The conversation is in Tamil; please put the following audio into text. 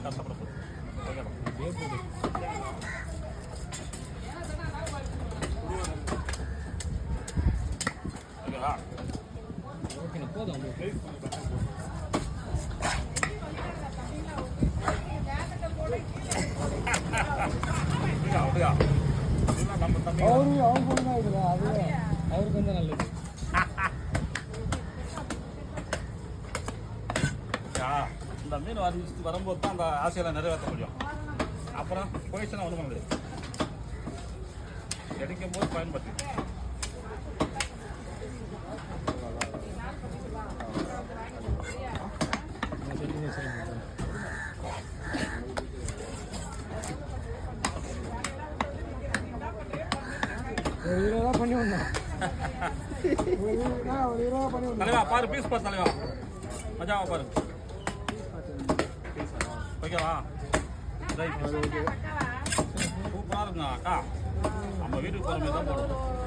கஷ்டப்பட போகுது. ஓகேவா? ஓகே போதும். அவருக்கு வந்து நல்லது. இந்த மீன் வரும்போது தான் அந்த ஆசையெல்லாம் நிறைவேற்ற முடியும். அப்புறம் போயிடுச்சுன்னா ஒன்றும் பண்ண முடியாது. கிடைக்கும் போது பயன்படுத்தி பண்ணி வந்தோம். தலைவா பாரு, பீஸ் பாரு தலைவா, மஜாவா பாரு. ஓகேவா? சூப்பராக இருக்குங்க அக்கா. நம்ம வீட்டுக்கு போகிற மாதிரி தான் போடணும்.